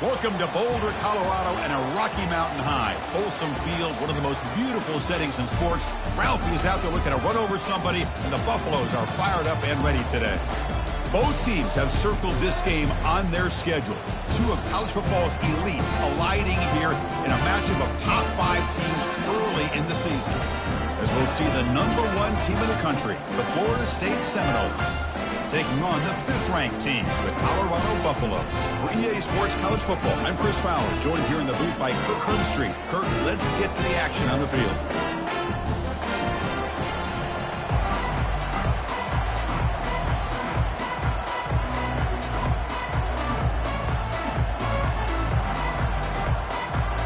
Welcome to Boulder, Colorado, and a Rocky Mountain high. Folsom Field, one of the most beautiful settings in sports. Ralphie is out there looking to run over somebody, and the Buffaloes are fired up and ready today. Both teams have circled this game on their schedule. Two of college football's elite colliding here in a matchup of top 5 teams early in the season. As we'll see the #1 team in the country, the Florida State Seminoles, taking on the 5th-ranked team, the Colorado Buffaloes. For EA Sports College Football, I'm Chris Fowler, joined here in the booth by Kirk Herbstreit. Kirk, let's get to the action on the field.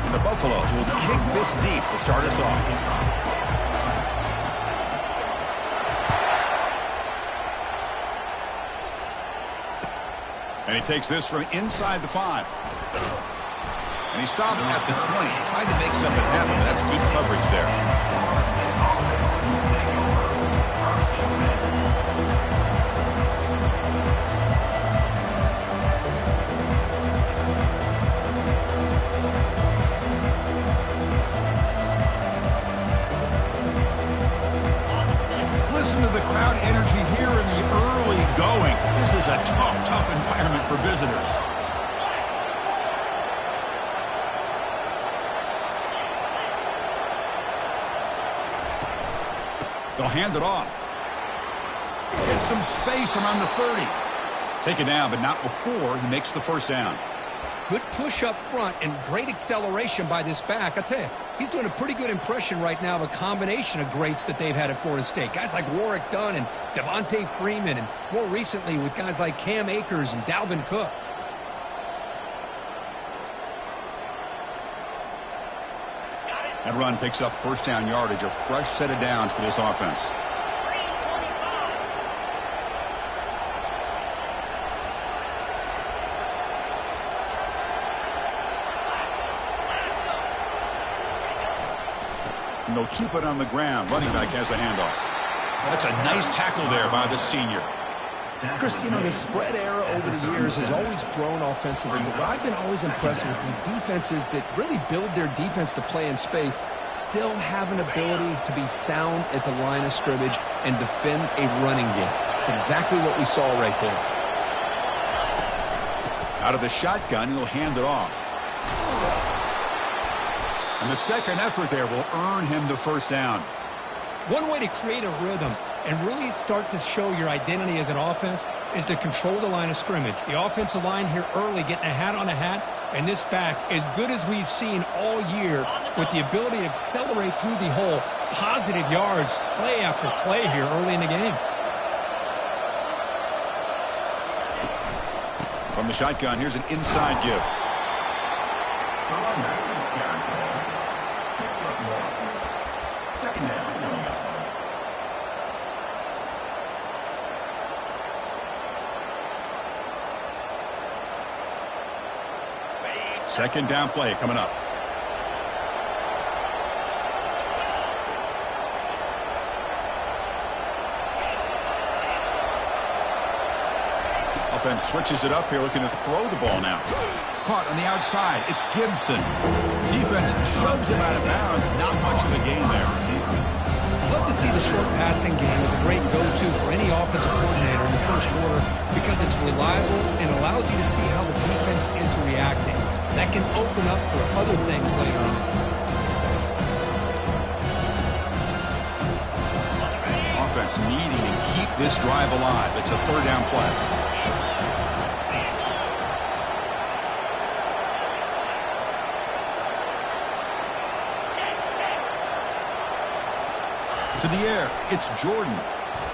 And the Buffaloes will kick this deep to start us off. And he takes this from inside the 5. And he stopped at the 20. Tried to make something happen, but that's good coverage there. Listen to the crowd energy here in the early going. This is a tough environment for visitors. They'll hand it off. Gets some space around the 30. Take it down, but not before he makes the first down. Good push up front and great acceleration by this back. I tell you, he's doing a pretty good impression right now of a combination of greats that they've had at Florida State. Guys like Warwick Dunn and Devontae Freeman, and more recently with guys like Cam Akers and Dalvin Cook. That run picks up first down yardage, a fresh set of downs for this offense. And they'll keep it on the ground. Running back has the handoff. That's a nice tackle there by the senior. Chris, you know, the spread era over the years has always grown offensively, but what I've been always impressed with defenses that really build their defense to play in space still have an ability to be sound at the line of scrimmage and defend a running game. It's exactly what we saw right there. Out of the shotgun, he'll hand it off. And the second effort there will earn him the first down. One way to create a rhythm and really start to show your identity as an offense is to control the line of scrimmage. The offensive line here early getting a hat on a hat, and this back, as good as we've seen all year, with the ability to accelerate through the hole, positive yards, play after play here early in the game. From the shotgun, here's an inside give. Second down play coming up. Offense switches it up here, looking to throw the ball now. Caught on the outside. It's Gibson. Defense shoves him out of bounds. Not much of a gain there. Love to see the short passing game as a great go-to for any offensive coordinator in the first quarter because it's reliable and allows you to see how the defense is reacting. That can open up for other things later on. Offense needing to keep this drive alive. It's a third down play. To the air, it's Jordan.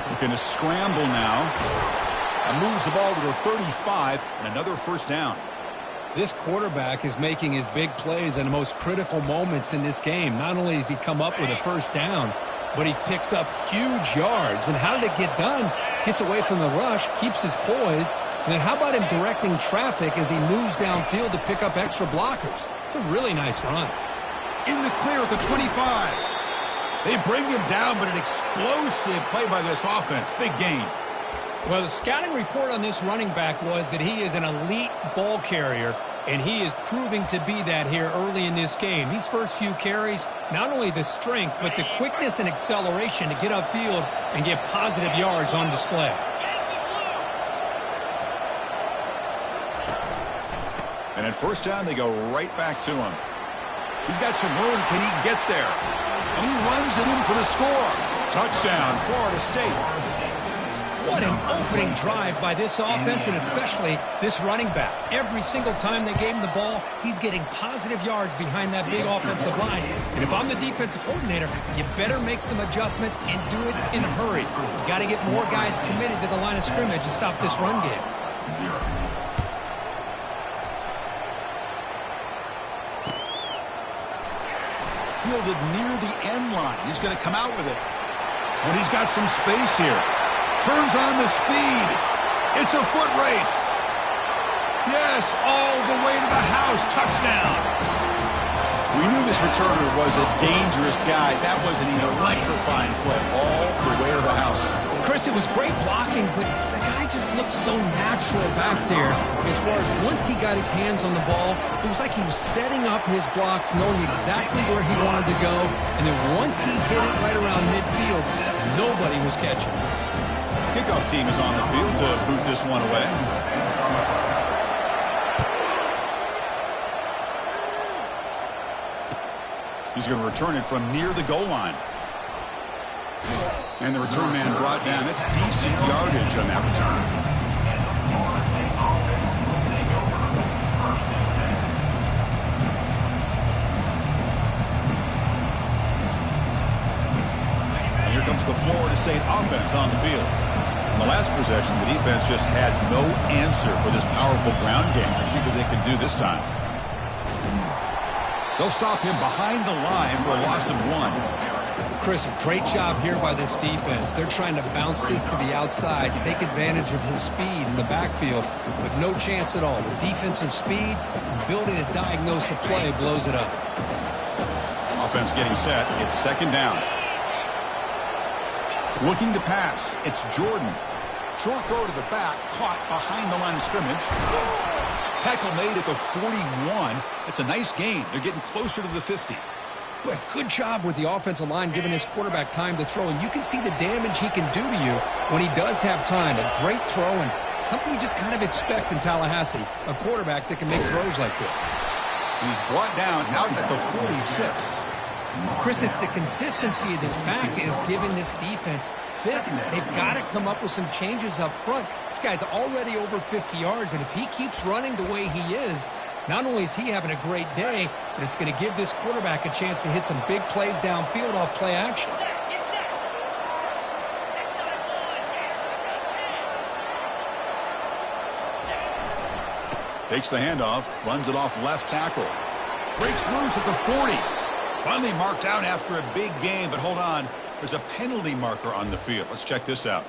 Looking to scramble now. And moves the ball to the 35, and another first down. This quarterback is making his big plays in the most critical moments in this game. Not only does he come up with a first down, but he picks up huge yards. And how did it get done? Gets away from the rush, keeps his poise. And then how about him directing traffic as he moves downfield to pick up extra blockers? It's a really nice run. In the clear at the 25. They bring him down, but an explosive play by this offense. Big gain. Well, the scouting report on this running back was that he is an elite ball carrier, And he is proving to be that here early in this game. These first few carries, not only the strength, but the quickness and acceleration to get upfield and get positive yards on display. And at first down, they go right back to him. He's got some room. Can he get there? And he runs it in for the score. Touchdown, Florida State. What an opening drive by this offense, and especially this running back. Every single time they gave him the ball, he's getting positive yards behind that big offensive line. And if I'm the defensive coordinator, you better make some adjustments and do it in a hurry. You got to get more guys committed to the line of scrimmage and stop this run game. Fielded near the end line. He's going to come out with it. And he's got some space here. Turns on the speed. It's a foot race. Yes, all the way to the house. Touchdown. We knew this returner was a dangerous guy. That was an electrifying play all the way to the house. Chris, it was great blocking, but the guy just looked so natural back there. As far as once he got his hands on the ball, it was like he was setting up his blocks, knowing exactly where he wanted to go. And then once he hit it right around midfield, nobody was catching. Kickoff team is on the field to boot this one away. He's going to return it from near the goal line. And the return man brought down. That's decent yardage on that return. And here comes the Florida State offense on the field. In the last possession, the defense just had no answer for this powerful ground game. Let's see what they can do this time. They'll stop him behind the line for a loss of 1. Chris, a great job here by this defense. They're trying to bounce this to the outside, take advantage of his speed in the backfield, but no chance at all. With defensive speed, ability to diagnose the play blows it up. Offense getting set. It's second down. Looking to pass. It's Jordan. Short throw to the back, caught behind the line of scrimmage. Tackle made at the 41. It's a nice gain. They're getting closer to the 50. But good job with the offensive line giving his quarterback time to throw. And you can see the damage he can do to you when he does have time. A great throw and something you just kind of expect in Tallahassee. A quarterback that can make throws like this. He's brought down out at the 46. Chris, it's the consistency of this back is giving this defense fits. They've got to come up with some changes up front. This guy's already over 50 yards, and if he keeps running the way he is, not only is he having a great day, but it's going to give this quarterback a chance to hit some big plays downfield off play action. Takes the handoff, runs it off left tackle. Breaks loose at the 40. Finally marked out after a big game, but hold on. There's a penalty marker on the field. Let's check this out.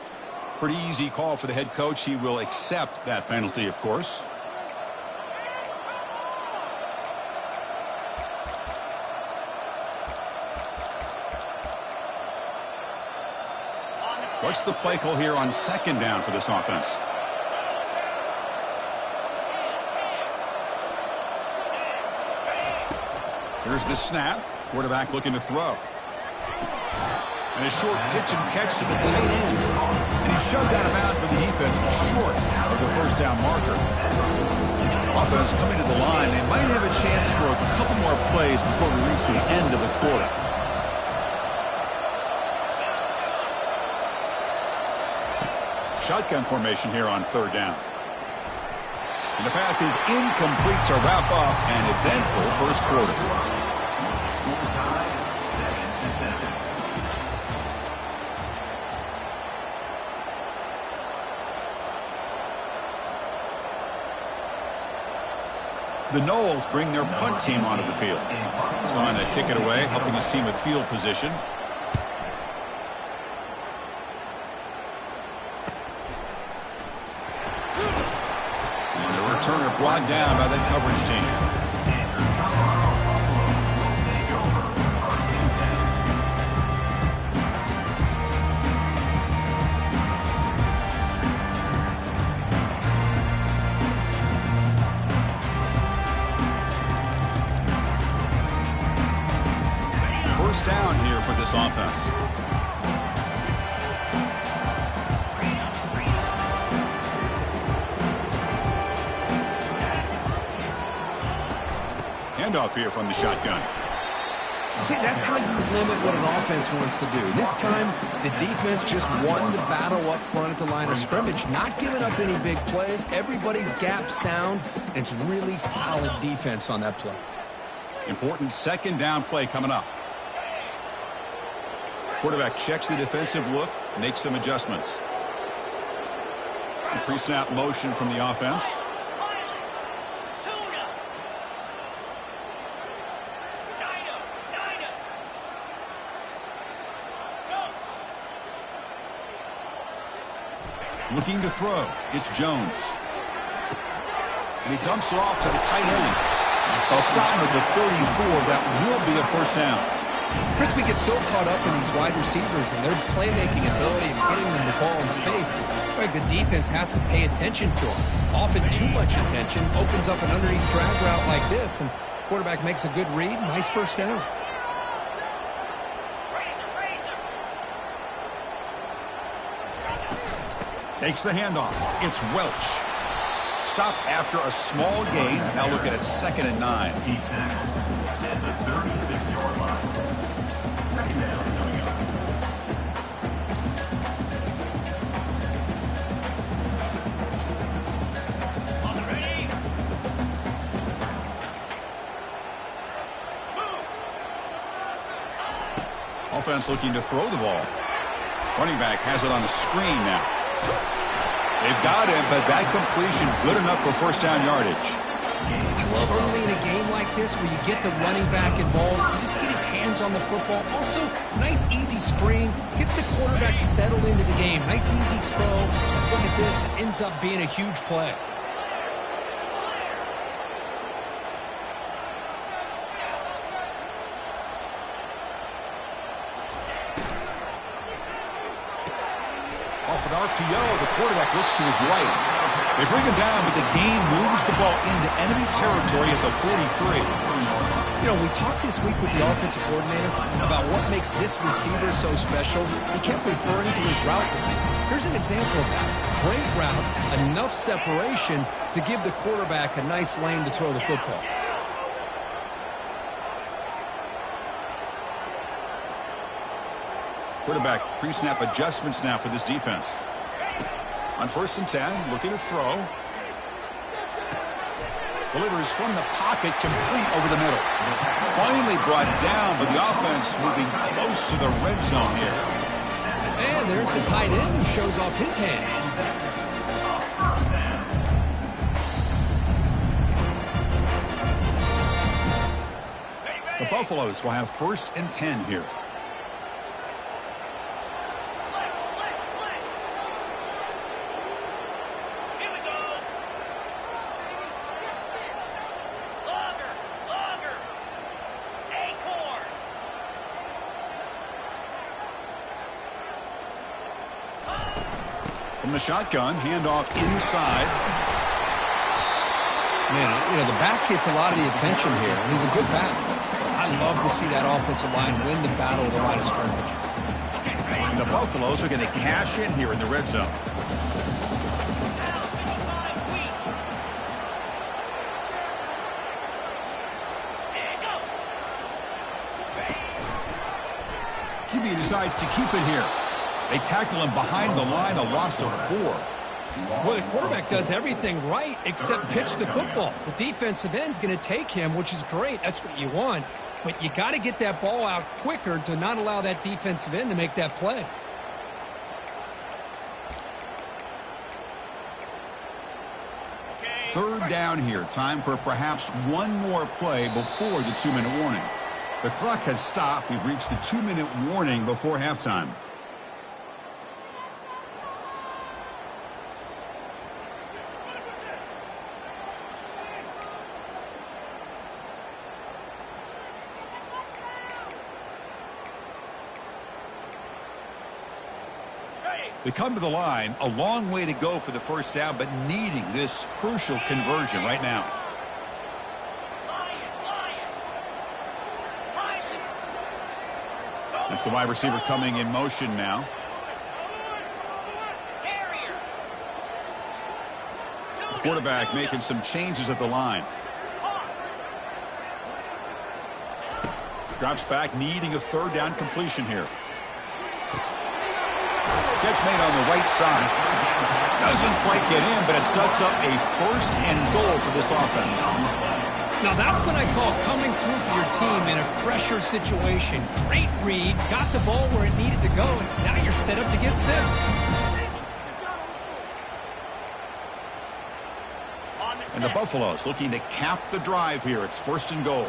Pretty easy call for the head coach. He will accept that penalty, of course. What's the play call here on second down for this offense? Here's the snap. Quarterback looking to throw. And a short pitch and catch to the tight end. And he's shoved out of bounds by the defense short of the first down marker. Offense coming to the line. They might have a chance for a couple more plays before we reach the end of the quarter. Shotgun formation here on third down. And the pass is incomplete to wrap up an eventful first quarter. The Noles bring their punt team onto the field. He's on to kick it away, helping his team with field position. And the returner brought down by that coverage team. first down here for this offense. Handoff here from the shotgun. See, that's how you limit what an offense wants to do. This time, the defense just won the battle up front at the line of scrimmage, not giving up any big plays. Everybody's gap sound, and it's really solid defense on that play. Important second down play coming up. Quarterback checks the defensive look, makes some adjustments. Pre-snap motion from the offense. Looking to throw. It's Jones. And he dumps it off to the tight end. They'll stop him at the 34. That will be a first down. Chris, we get so caught up in these wide receivers and their playmaking ability and getting them the ball in space. Right, the defense has to pay attention to them. Often too much attention opens up an underneath drag route like this, and quarterback makes a good read. Nice first down. Takes the handoff. It's Welch. Stop after a small gain. Now look at it, 2nd and 9. He's tackled at the 36-yard line. Second down coming up. On the ready. Offense looking to throw the ball. Running back has it on the screen now. They've got him, but that completion good enough for first down yardage. I love early in a game like this where you get the running back involved, just get his hands on the football. Also, nice easy screen, gets the quarterback settled into the game. Nice easy throw. Look at this, ends up being a huge play. Off an RPO, the quarterback looks to his right. They bring him down, but the gain moves the ball into enemy territory at the 43. You know, we talked this week with the offensive coordinator about what makes this receiver so special. He kept referring to his route running. Here's an example of that. Great route, enough separation to give the quarterback a nice lane to throw the football. Quarterback pre-snap adjustments now for this defense. On 1st and 10, looking to throw. Delivers from the pocket, complete over the middle. Finally brought down, but the offense moving close to the red zone here. And there's the tight end who shows off his hands. The Buffaloes will have 1st and 10 here. From the shotgun, handoff inside. Man, you know, the back gets a lot of the attention here, and he's a good back. I love to see that offensive line win the battle of the line of scrimmage. And the Buffaloes are going to cash in here in the red zone. QB decides to keep it here. They tackle him behind the line, a loss of 4. Well, the quarterback does everything right except pitch the football. The defensive end's going to take him, which is great. That's what you want. But you got to get that ball out quicker to not allow that defensive end to make that play. Third down here. Time for perhaps one more play before the 2-minute warning. The clock has stopped. We've reached the 2-minute warning before halftime. They come to the line, a long way to go for the first down, but needing this crucial conversion right now. That's the wide receiver coming in motion now. The quarterback making some changes at the line. Drops back, needing a third down completion here. Catch made on the right side. Doesn't quite get in, but it sets up a 1st and goal for this offense. Now that's what I call coming through for your team in a pressure situation. Great read, got the ball where it needed to go, and now you're set up to get 6. And the Buffaloes looking to cap the drive here. It's 1st and goal.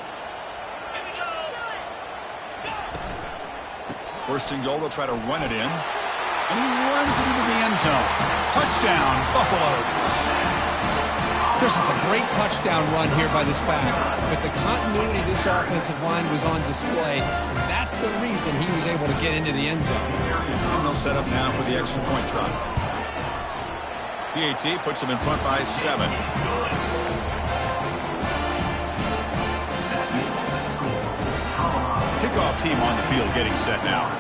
1st and goal, they'll try to run it in. And he runs it into the end zone. Touchdown, Buffaloes. Chris, it's a great touchdown run here by this back. But the continuity of this offensive line was on display. And that's the reason he was able to get into the end zone. And they'll set up now for the extra point try. PAT puts them in front by 7. Kickoff team on the field getting set now.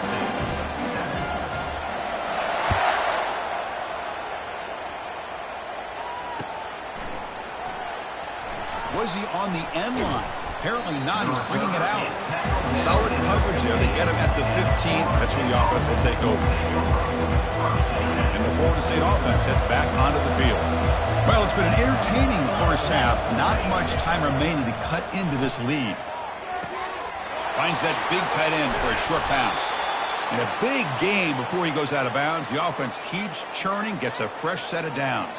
Was he on the end line? Apparently not. He's bringing it out. Solid coverage there. They get him at the 15. That's where the offense will take over. And the Florida State offense heads back onto the field. Well, it's been an entertaining first half. Not much time remaining to cut into this lead. Finds that big tight end for a short pass. In a big game before he goes out of bounds, the offense keeps churning, gets a fresh set of downs.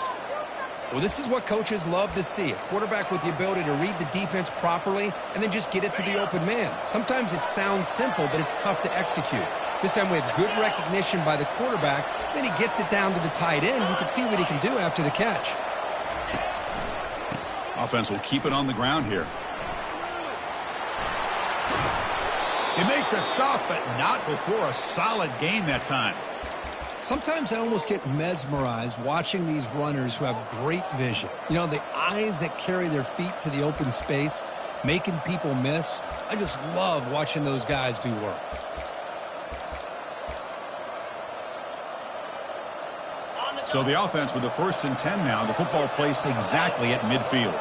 Well, this is what coaches love to see. A quarterback with the ability to read the defense properly and then just get it to the open man. Sometimes it sounds simple, but it's tough to execute. This time we have good recognition by the quarterback. Then he gets it down to the tight end. You can see what he can do after the catch. Offense will keep it on the ground here. They make the stop, but not before a solid gain that time. Sometimes I almost get mesmerized watching these runners who have great vision. You know, the eyes that carry their feet to the open space, making people miss. I just love watching those guys do work. So the offense with the 1st and 10 now. The football placed exactly at midfield.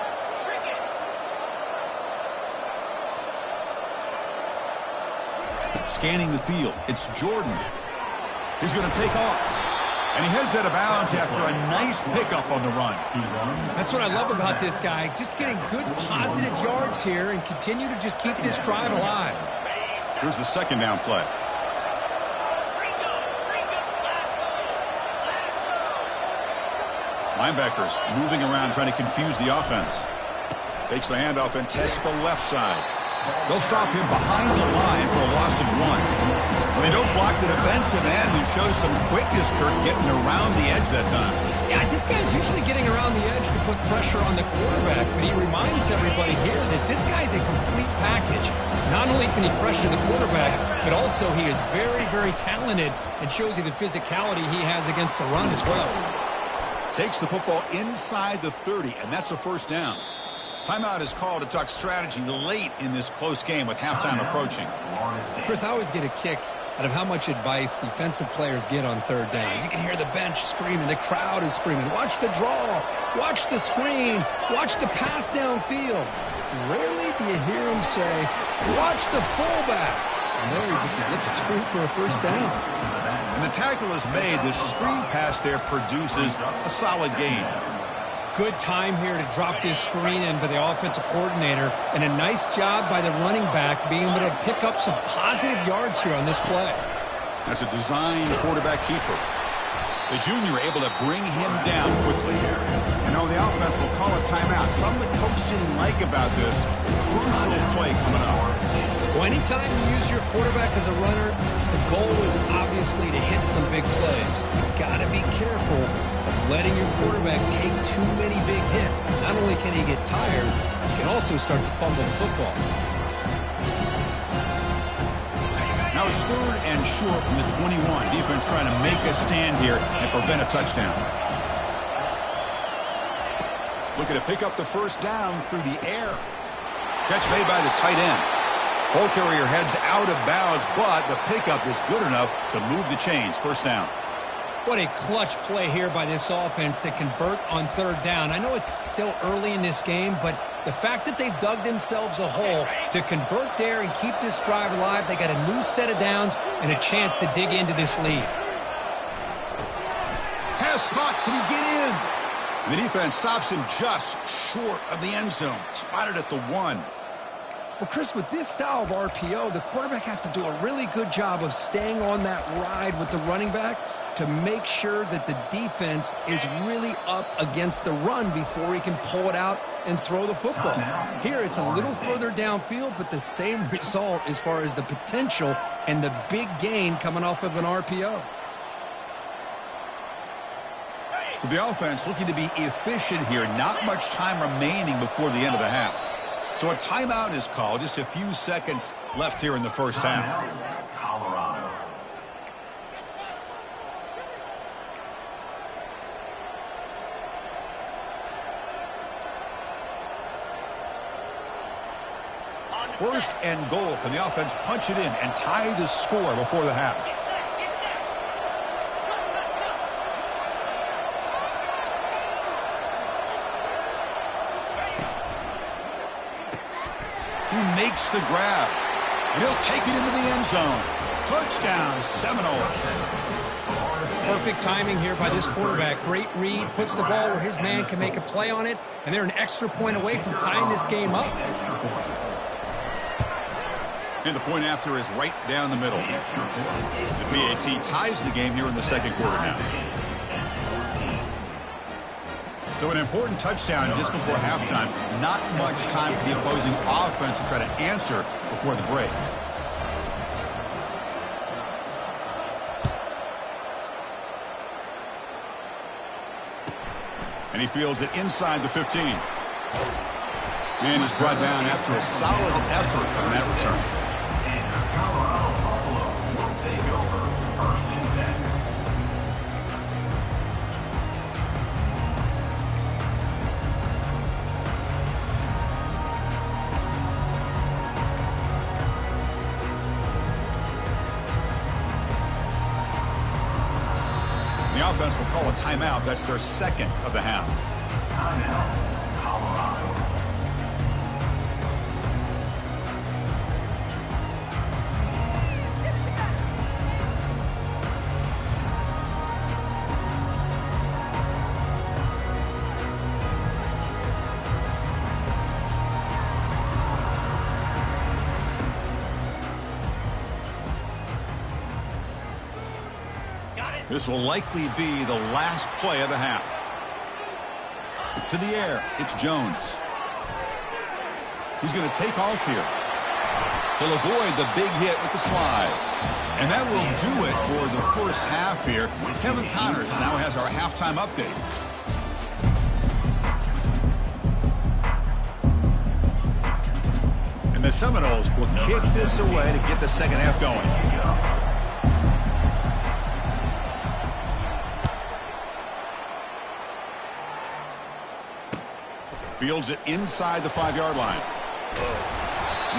Scanning the field. It's Jordan. He's going to take off. And he heads out of bounds after a nice pickup on the run. That's what I love about this guy. Just getting good positive yards here and continue to just keep this drive alive. Here's the 2nd down play. Linebackers moving around trying to confuse the offense. Takes the handoff and tests the left side. They'll stop him behind the line for a loss of 1. When they don't block the defensive end, who shows some quickness, Kirk, getting around the edge that time. Yeah, this guy's usually getting around the edge to put pressure on the quarterback, but he reminds everybody here that this guy's a complete package. Not only can he pressure the quarterback, but also he is very, very talented and shows you the physicality he has against the run as well. Takes the football inside the 30, and that's a 1st down. Timeout is called to talk strategy late in this close game with halftime approaching. Chris, I always get a kick out of how much advice defensive players get on 3rd down. You can hear the bench screaming. The crowd is screaming. Watch the draw. Watch the screen. Watch the pass downfield. Rarely do you hear them say, watch the fullback. And there he just slips through for a 1st down. And the tackle is made. The screen pass there produces a solid gain. Good time here to drop this screen in by the offensive coordinator, and a nice job by the running back being able to pick up some positive yards here on this play. That's a designed quarterback keeper. The junior able to bring him down quickly. And now the offense will call a timeout. Something the coach didn't like about this. Crucial play coming up. Well, anytime you use your quarterback as a runner, the goal is obviously to hit some big plays. You've got to be careful of letting your quarterback take too many big hits. Not only can he get tired, he can also start to fumble the football. Now it's 3rd and short from the 21. Defense trying to make a stand here and prevent a touchdown. Looking to pick up the 1st down through the air. Catch made by the tight end. Ball carrier heads out of bounds, but the pickup is good enough to move the chains. First down. What a clutch play here by this offense to convert on third down. I know it's still early in this game, but the fact that they've dug themselves a hole to convert there and keep this drive alive, they got a new set of downs and a chance to dig into this lead. Pass caught. Can he get in? The defense stops him just short of the end zone. Spotted at the 1. Well, Chris, with this style of RPO, the quarterback has to do a really good job of staying on that ride with the running back to make sure that the defense is really up against the run before he can pull it out and throw the football. Here, it's a little further downfield, but the same result as far as the potential and the big gain coming off of an RPO. So the offense looking to be efficient here. Not much time remaining before the end of the half. So a timeout is called. Just a few seconds left here in the first half. Colorado. First and goal. Can the offense punch it in and tie the score before the half? He makes the grab, and he'll take it into the end zone. Touchdown, Seminoles. Perfect timing here by this quarterback. Great read, puts the ball where his man can make a play on it, and they're an extra point away from tying this game up. And the point after is right down the middle. The PAT ties the game here in the second quarter now. So an important touchdown just before halftime. Not much time for the opposing offense to try to answer before the break. And he fields it inside the 15. And he's brought down after a solid effort on that return. The offense will call a timeout. That's their second of the half. Timeout, Colorado. This will likely be the last play of the half. To the air, it's Jones. He's going to take off here. He'll avoid the big hit with the slide. And that will do it for the first half here. Kevin Connors now has our halftime update. And the Seminoles will kick this away to get the second half going. Fields it inside the 5-yard line.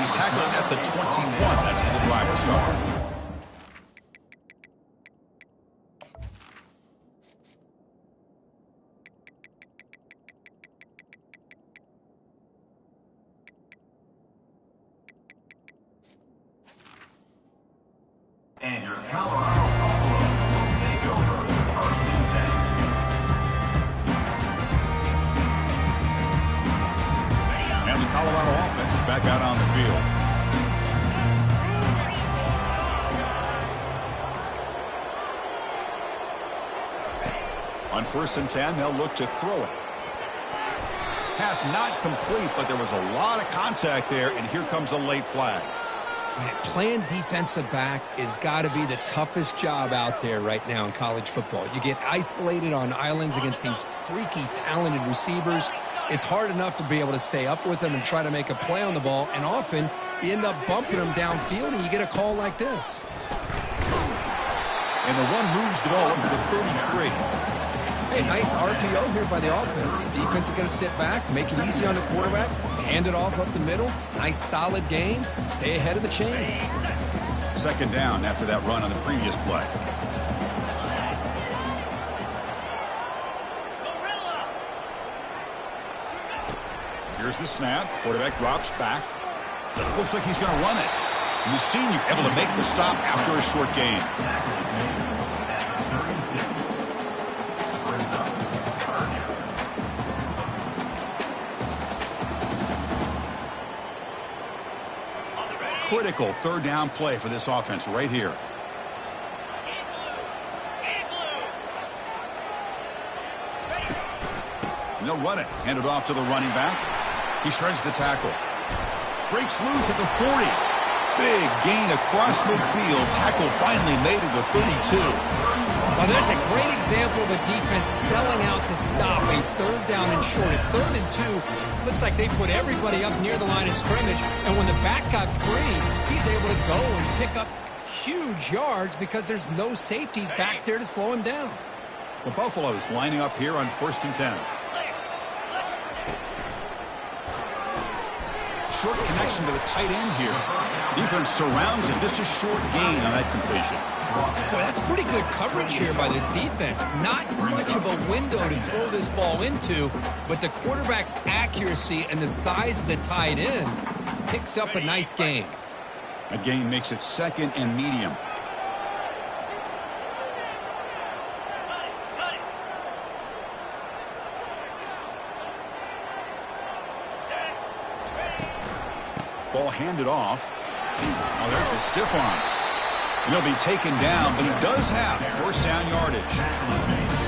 He's tackled at the 21. That's where the drive will start. And your Colorado Buffaloes will take over first and 10. And the Colorado offense is back out on the field. On first and 10, they'll look to throw it. Pass not complete, but there was a lot of contact there, and here comes a late flag. Man, playing defensive back has got to be the toughest job out there right now in college football. You get isolated on islands against these freaky, talented receivers. It's hard enough to be able to stay up with them and try to make a play on the ball, and often you end up bumping them downfield, and you get a call like this. And the one moves the ball up to the 33. Hey, nice RPO here by the offense. The defense is going to sit back, make it easy on the quarterback, Hand it off up the middle. Nice solid gain. Stay ahead of the chains. Second down after that run on the previous play. Here's the snap. Quarterback drops back. Looks like he's going to run it. And the senior able to make the stop after a short gain. Critical third down play for this offense right here. And they'll run it. Hand it off to the running back. He shreds the tackle. Breaks loose at the 40. Big gain across midfield. Tackle finally made at the 32. Well, that's a great example of a defense selling out to stop a third down and short. At 3rd and 2, looks like they put everybody up near the line of scrimmage. And when the back got free, he's able to go and pick up huge yards because there's no safeties back there to slow him down. The Buffaloes lining up here on 1st and 10. Short connection to the tight end here. Defense surrounds him. Just a short gain on that completion. Boy, that's pretty good coverage here by this defense. Not much of a window to throw this ball into, but the quarterback's accuracy and the size of the tight end picks up a nice gain. A gain makes it 2nd and medium. Ball handed off. Oh, there's the stiff arm. And he'll be taken down, but he does have 1st down yardage.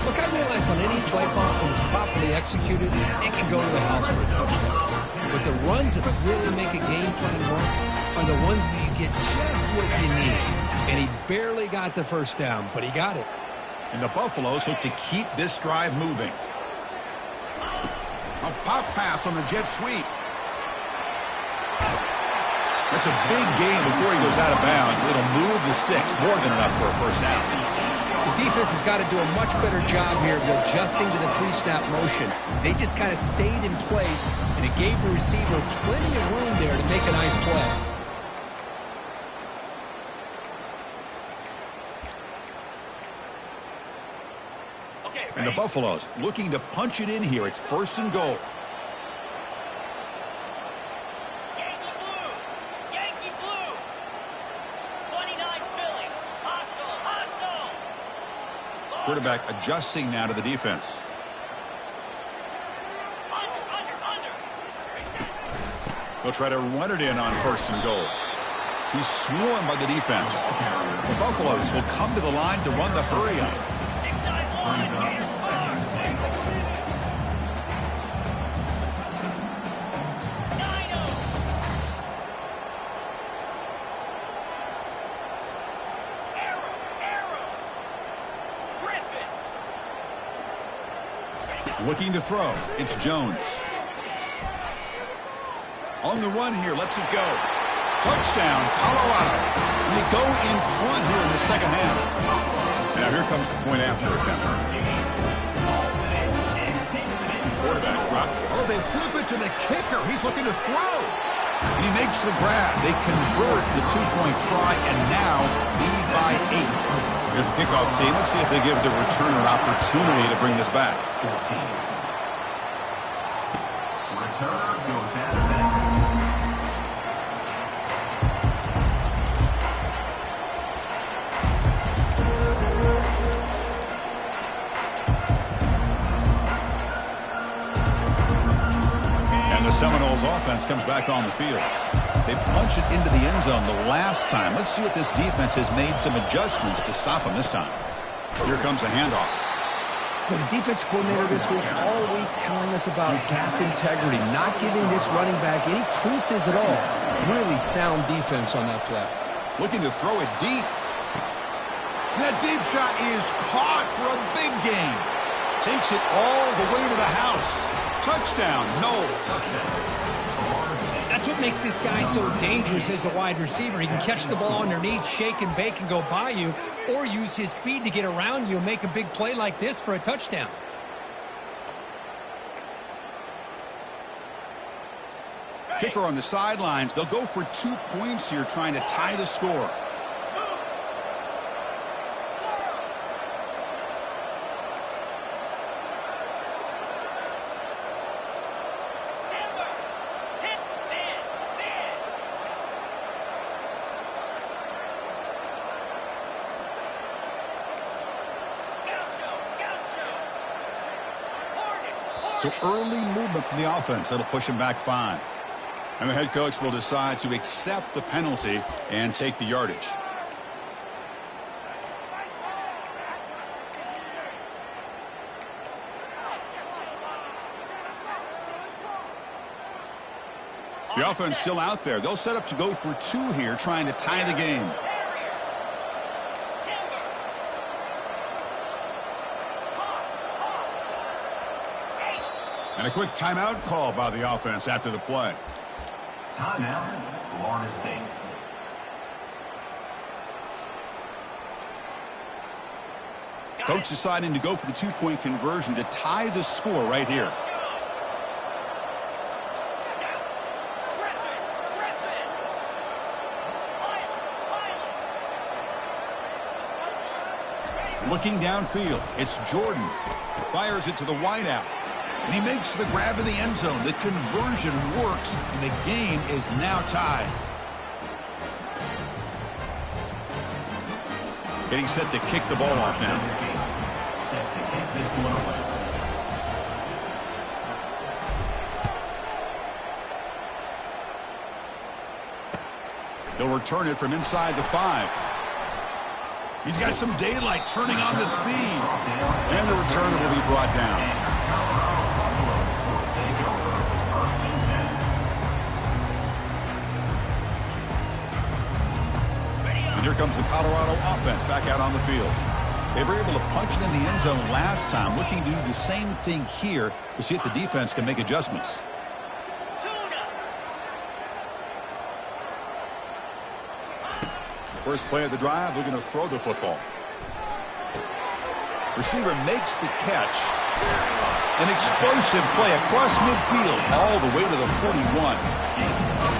Look, I realize on any play call, when it's properly executed, it can go to the house for a touchdown. But the runs that really make a game plan work are the ones where you get just what you need. And he barely got the 1st down, but he got it. And the Buffaloes look to keep this drive moving. A pop pass on the jet sweep. That's a big gain before he goes out of bounds. It'll move the sticks. More than enough for a 1st down. The defense has got to do a much better job here of adjusting to the pre-snap motion. They just kind of stayed in place, and it gave the receiver plenty of room there to make a nice play. And the Buffaloes looking to punch it in here. It's 1st and goal. Quarterback adjusting now to the defense. They'll try to run it in on 1st and goal. He's swarmed by the defense. The Buffaloes will come to the line to run the hurry up. Looking to throw. It's Jones. On the run here. Lets it go. Touchdown, Colorado. And they go in front here in the 2nd half. Now here comes the point after attempt. Quarterback drop. Oh, they flip it to the kicker. He's looking to throw. And he makes the grab. They convert the 2-point try and now lead by 8. Here's the kickoff team. Let's see if they give the returner an opportunity to bring this back. Returner goes out of bounds. And the Seminoles offense comes back on the field. They punch it into the end zone the last time. Let's see if this defense has made some adjustments to stop them this time. Here comes a handoff. Well, the defense coordinator this week all week telling us about gap integrity, not giving this running back any creases at all. Really sound defense on that play. Looking to throw it deep. That deep shot is caught for a big gain. Takes it all the way to the house. Touchdown, Knowles. That's what makes this guy so dangerous as a wide receiver. He can catch the ball underneath, shake and bake and go by you, or use his speed to get around you and make a big play like this for a touchdown. Kicker on the sidelines. They'll go for 2 points here, trying to tie the score. So early movement from the offense. That'll push him back 5. And the head coach will decide to accept the penalty and take the yardage. The offense still out there. They'll set up to go for 2 here, trying to tie the game. And a quick timeout call by the offense after the play. Timeout, Florida State. Coach deciding to go for the 2-point conversion to tie the score right here. Looking downfield, it's Jordan. Fires it to the wideout. And he makes the grab in the end zone. The conversion works, and the game is now tied. Getting set to kick the ball off now. Set to kick this one away. They'll return it from inside the 5. He's got some daylight turning on the speed. And the returner will be brought down. And here comes the Colorado offense back out on the field. They were able to punch it in the end zone last time, looking to do the same thing here to see if the defense can make adjustments. First play of the drive, they're going to throw the football. Receiver makes the catch. An explosive play across midfield, all the way to the 41.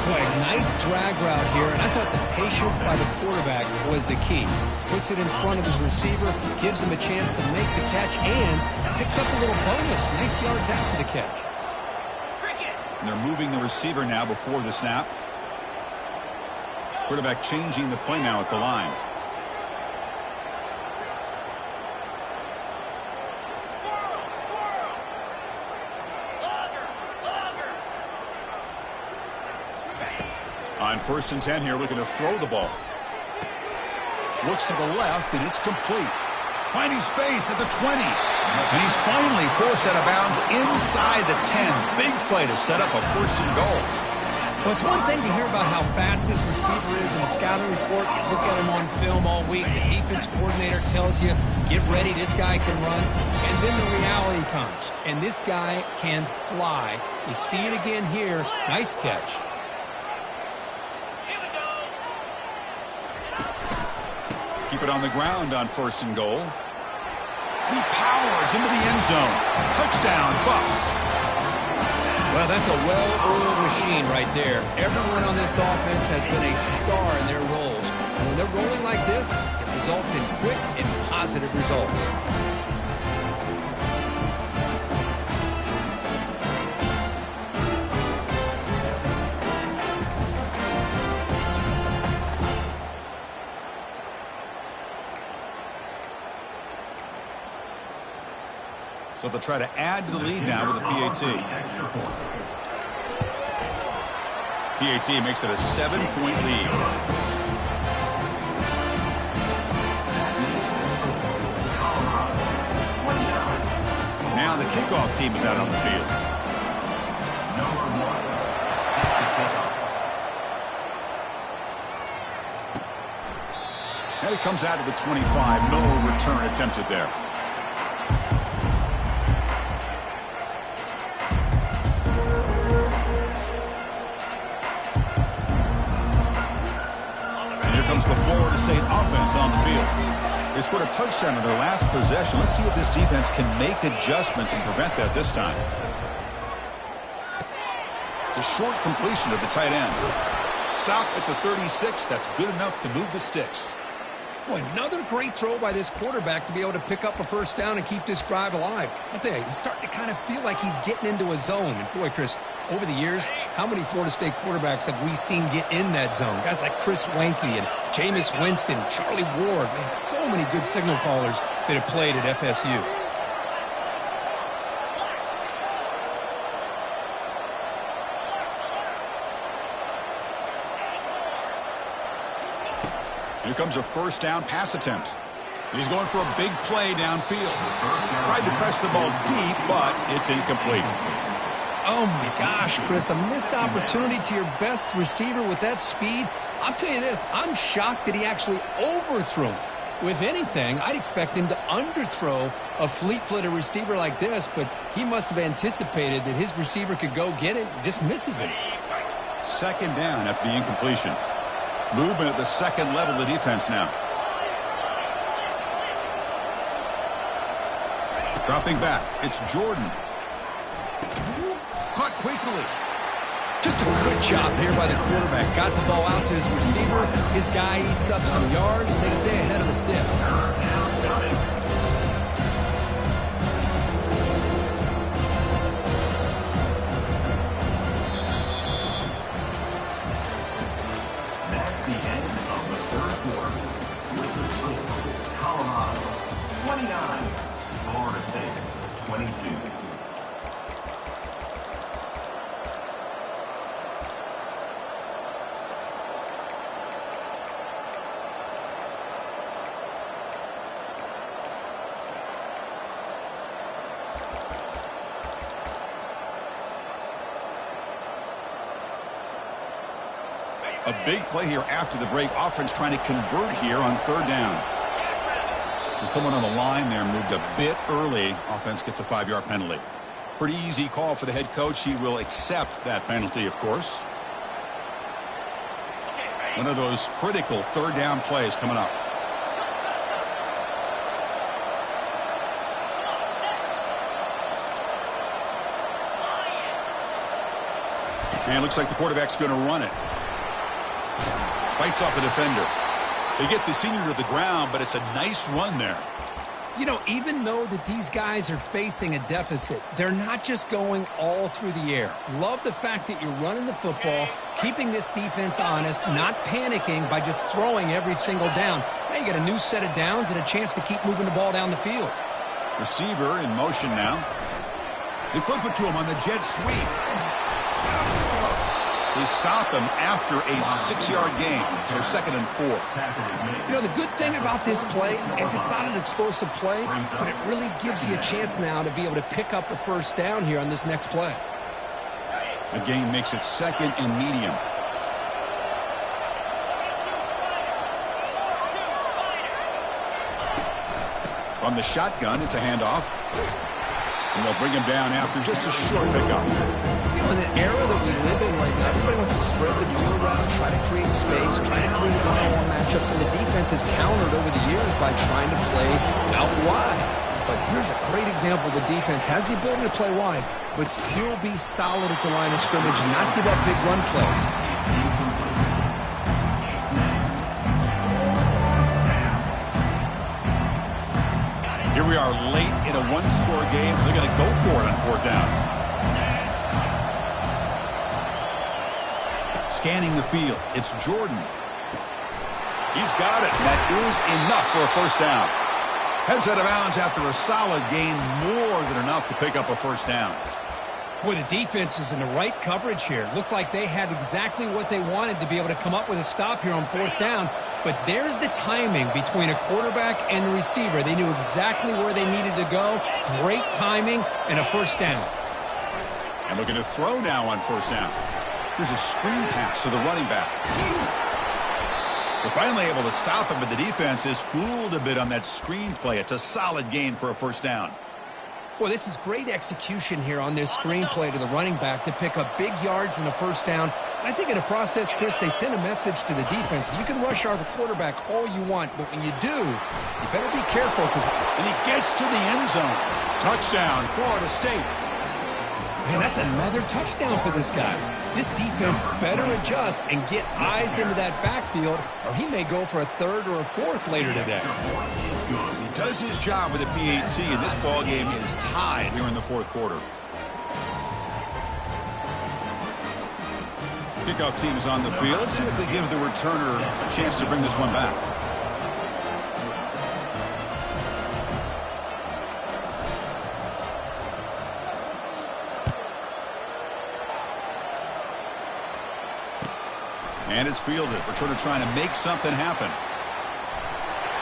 Boy, nice drag route here, and I thought the patience by the quarterback was the key. Puts it in front of his receiver, gives him a chance to make the catch, and picks up a little bonus. Nice yards after the catch. And they're moving the receiver now before the snap. Quarterback changing the play now at the line. On 1st and 10 here, looking to throw the ball. Looks to the left, and it's complete. Finding space at the 20. And he's finally forced out of bounds inside the 10. Big play to set up a 1st and goal. Well, it's one thing to hear about how fast this receiver is in the scouting report. You look at him on film all week. The defense coordinator tells you, get ready, this guy can run. And then the reality comes. And this guy can fly. You see it again here. Nice catch. Keep it on the ground on 1st and goal. And he powers into the end zone. Touchdown, Buffs. Well, that's a well-oiled machine right there. Everyone on this offense has been a star in their roles. And when they're rolling like this, it results in quick and positive results. So they'll try to add to the lead now with a PAT. PAT makes it a 7-point lead. Now the kickoff team is out on the field. And it comes out of the 25. No return attempted there. The Florida State offense on the field. They scored a touchdown in their last possession. Let's see if this defense can make adjustments and prevent that this time. a short completion of the tight end. Stop at the 36. That's good enough to move the sticks. Boy, another great throw by this quarterback to be able to pick up a first down and keep this drive alive. I'll tell you, he's starting to kind of feel like he's getting into a zone. And boy, Chris, over the years, how many Florida State quarterbacks have we seen get in that zone? Guys like Chris Wenke and Jameis Winston, Charlie Ward. Man, so many good signal callers that have played at FSU. Here comes a first down pass attempt. He's going for a big play downfield. Tried to press the ball deep, but it's incomplete. Oh, my gosh, Chris, a missed opportunity to your best receiver with that speed. I'll tell you this, I'm shocked that he actually overthrew him. With anything, I'd expect him to underthrow a fleet-footed receiver like this, but he must have anticipated that his receiver could go get it and just misses it. Second down after the incompletion. Movement at the second level of the defense now. Dropping back, it's Jordan. Caught quickly. Just a good job here by the quarterback. Got the ball out to his receiver. His guy eats up some yards. They stay ahead of the sticks. The end of the third quarter. With the score, Colorado 29, Florida State 22. A big play here after the break. Offense trying to convert here on third down. And someone on the line there moved a bit early. Offense gets a 5-yard penalty. Pretty easy call for the head coach. He will accept that penalty, of course. One of those critical third down plays coming up. And it looks like the quarterback's going to run it. Bites off a defender. They get the senior to the ground, but it's a nice run there. You know, even though that these guys are facing a deficit, they're not just going all through the air. Love the fact that you're running the football, keeping this defense honest, not panicking by just throwing every single down. Now you got a new set of downs and a chance to keep moving the ball down the field. Receiver in motion now. They flip it to him on the jet sweep. They stop him after a 6-yard gain, so 2nd and 4. You know, the good thing about this play is it's not an explosive play, but it really gives you a chance now to be able to pick up a first down here on this next play. The gain makes it 2nd and medium. From the shotgun, it's a handoff. And they'll bring him down after just a short pickup. You know, in the era that we live in right now, everybody wants to spread the field around, try to create space, try to create one-on-one matchups, and the defense has countered over the years by trying to play out wide. But here's a great example. The defense has the ability to play wide, but still be solid at the line of scrimmage and not give up big run plays. Here we are late in a one-score game. They're going to go for it on fourth down. Scanning the field, it's Jordan. He's got it. That is enough for a first down. Heads out of bounds after a solid gain, more than enough to pick up a first down. Boy, the defense is in the right coverage here. Looked like they had exactly what they wanted to be able to come up with a stop here on fourth down. But there's the timing between a quarterback and the receiver. They knew exactly where they needed to go. Great timing and a first down. And looking to throw now on first down. Here's a screen pass to the running back. They're finally able to stop him, but the defense is fooled a bit on that screen play. It's a solid gain for a first down. Boy, this is great execution here on this screen play to the running back to pick up big yards and a first down. I think in the process, Chris, they send a message to the defense. You can rush our quarterback all you want, but when you do, you better be careful. And he gets to the end zone. Touchdown, Florida State. Man, that's another touchdown for this guy. This defense better adjust and get eyes into that backfield, or he may go for a third or a fourth later today. He does his job with a PAT, and this ball game is tied here in the fourth quarter. Kickoff team is on the field. Let's see if they give the returner a chance to bring this one back. And it's fielded. Returner trying to make something happen.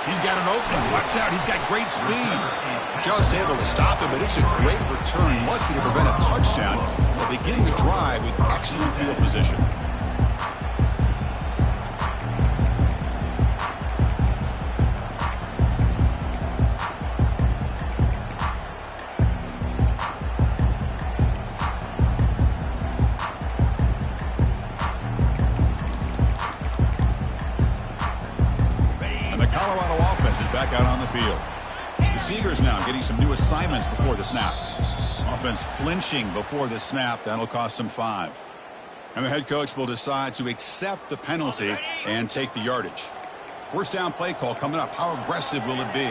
He's got an opening. Watch out. He's got great speed. Just able to stop him, but it's a great return. Lucky to prevent a touchdown. But they begin the drive with excellent field position. Back out on the field. Receivers now getting some new assignments before the snap. Offense flinching before the snap. That'll cost them 5. And the head coach will decide to accept the penalty and take the yardage. First down play call coming up. How aggressive will it be?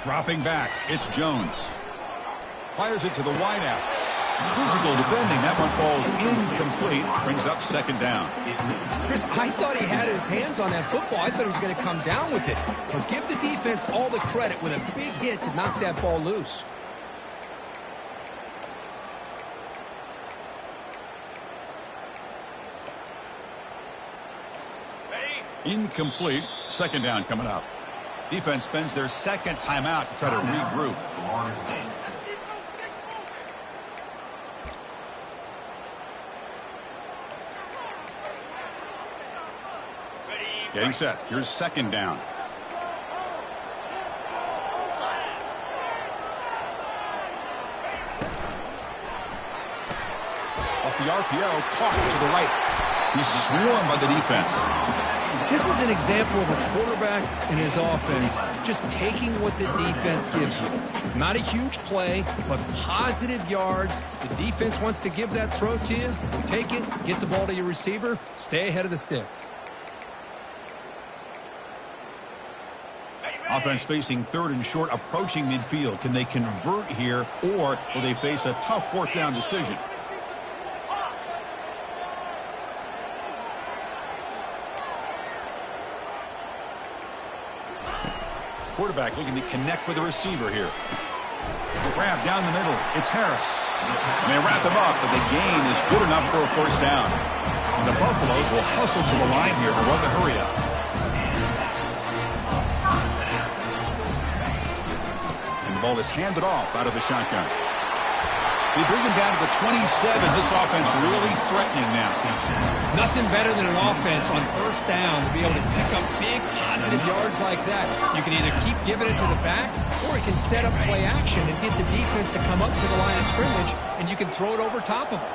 Dropping back. It's Jones. Fires it to the wideout. Physical defending. That one falls incomplete. Brings up second down. Chris, I thought he had his hands on that football. I thought he was going to come down with it. But give the defense all the credit with a big hit to knock that ball loose. Incomplete. Second down coming up. Defense spends their second timeout to try to regroup. Getting set. Here's second down. Off the RPO, caught to the right. He's swarmed by the defense. This is an example of a quarterback and his offense just taking what the defense gives you. Not a huge play, but positive yards. The defense wants to give that throw to you. Take it, get the ball to your receiver, stay ahead of the sticks. Offense facing third and short, approaching midfield. Can they convert here, or will they face a tough fourth down decision? Quarterback looking to connect with the receiver here. Grab down the middle. It's Harris. And they wrap him up, but the gain is good enough for a first down. And the Buffaloes will hustle to the line here to run the hurry up. Ball is handed off out of the shotgun. They bring him down to the 27. This offense really threatening now. Nothing better than an offense on first down to be able to pick up big positive yards like that. You can either keep giving it to the back, or you can set up play action and get the defense to come up to the line of scrimmage, and you can throw it over top of them.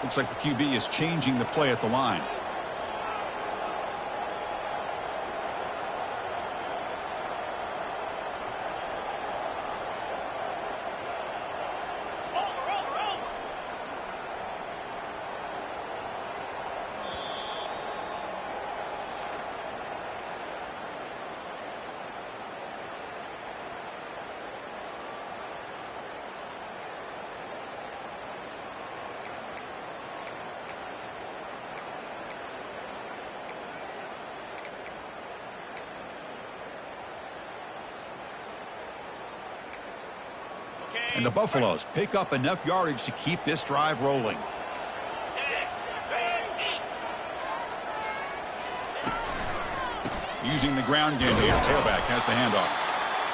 Looks like the QB is changing the play at the line. And the Buffaloes pick up enough yardage to keep this drive rolling. Using the ground game here. Tailback has the handoff.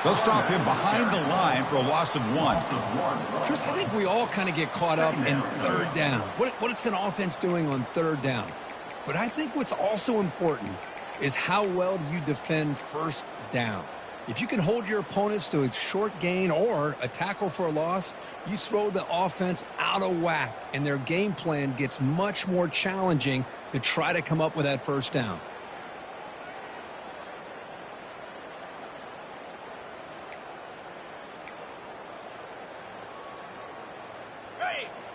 They'll stop him behind the line for a loss of 1. Chris, I think we all kind of get caught up in third down. What's an offense doing on third down? But I think what's also important is how well do you defend first down. If you can hold your opponents to a short gain or a tackle for a loss, you throw the offense out of whack, and their game plan gets much more challenging to try to come up with that first down.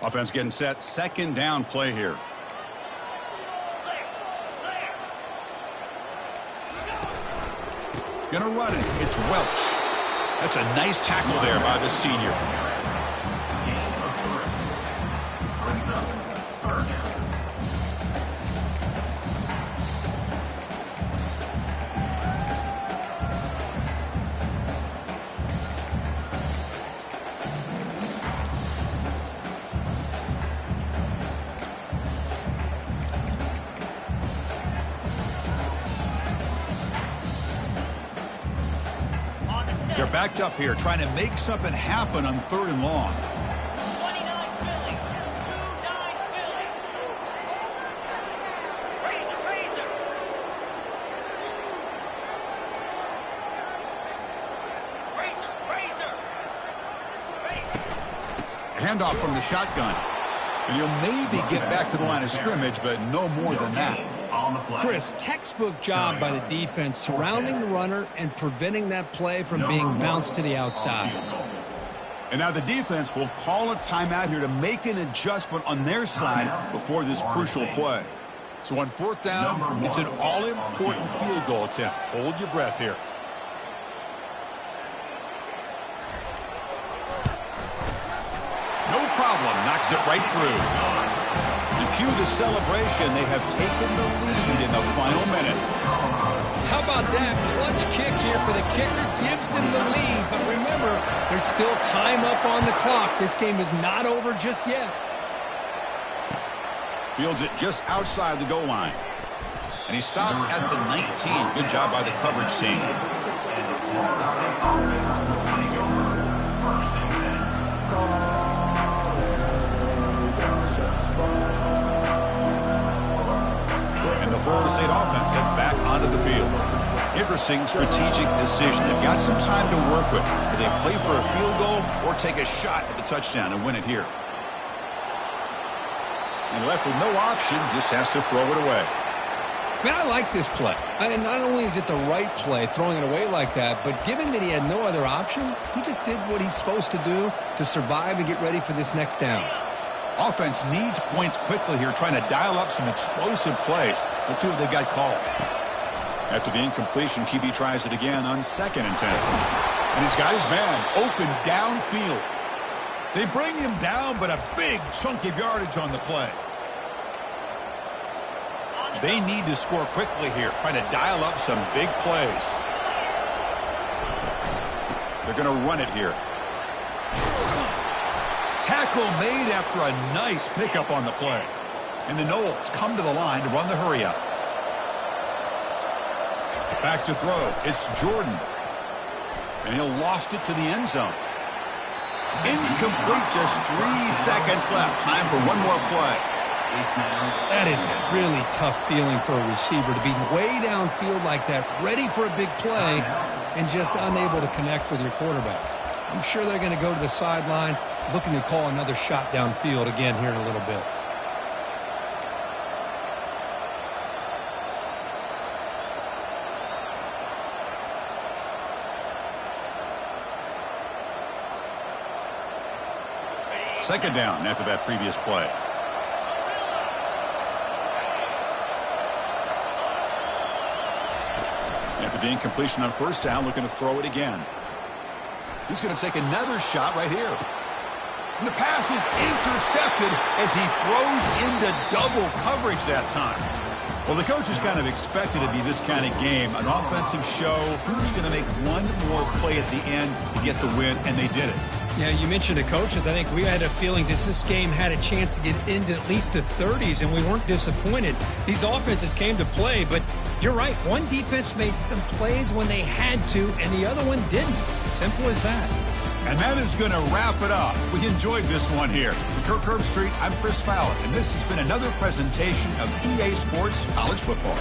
Offense getting set. Second down play here. Gonna run it. It's Welch. That's a nice tackle there by the senior. They're backed up here, trying to make something happen on 3rd and long. 29 Philly. 2-9 Philly. Razor. Handoff from the shotgun. And he'll maybe get back to the line of scrimmage, but no more than that. Chris, textbook job by the defense surrounding the runner and preventing that play from being bounced to the outside. And now the defense will call a timeout here to make an adjustment on their side before this crucial play. So on 4th down, it's an all-important field goal attempt. Hold your breath here. No problem. Knocks it right through. And cue the celebration. They have taken the lead in the final minute. How about that? Clutch kick here for the kicker. Gives them the lead. But remember, there's still time up on the clock. This game is not over just yet. Fields it just outside the goal line. And he stopped at the 19. Good job by the coverage team. And the Florida State offense heads back onto the field. Interesting strategic decision. They've got some time to work with. Do they play for a field goal or take a shot at the touchdown and win it here? And left with no option, just has to throw it away. Man, I like this play. And not only is it the right play, throwing it away like that, but given that he had no other option, he just did what he's supposed to do to survive and get ready for this next down. Offense needs points quickly here, trying to dial up some explosive plays. Let's see what they've got called. After the incompletion, QB tries it again on 2nd and 10. And he's got his man open downfield. They bring him down, but a big chunk of yardage on the play. They need to score quickly here, trying to dial up some big plays. They're going to run it here. Tackle made after a nice pickup on the play. And the Noles come to the line to run the hurry-up. Back to throw. It's Jordan. And he'll loft it to the end zone. Incomplete, just 3 seconds left. Time for one more play. That is a really tough feeling for a receiver to be way downfield like that, ready for a big play, and just unable to connect with your quarterback. I'm sure they're going to go to the sideline, looking to call another shot downfield again here in a little bit. Second down after that previous play. After the incompletion on 1st down, looking to throw it again. He's going to take another shot right here. And the pass is intercepted as he throws into double coverage that time. Well, the coaches kind of expected it to be this kind of game, an offensive show. Who's going to make one more play at the end to get the win, and they did it. Yeah, you mentioned the coaches. I think we had a feeling that this game had a chance to get into at least the 30s, and we weren't disappointed. These offenses came to play, but you're right. One defense made some plays when they had to, and the other one didn't. Simple as that. And that is going to wrap it up. We enjoyed this one here. From Kirk Street, I'm Chris Fowler, and this has been another presentation of EA Sports College Football.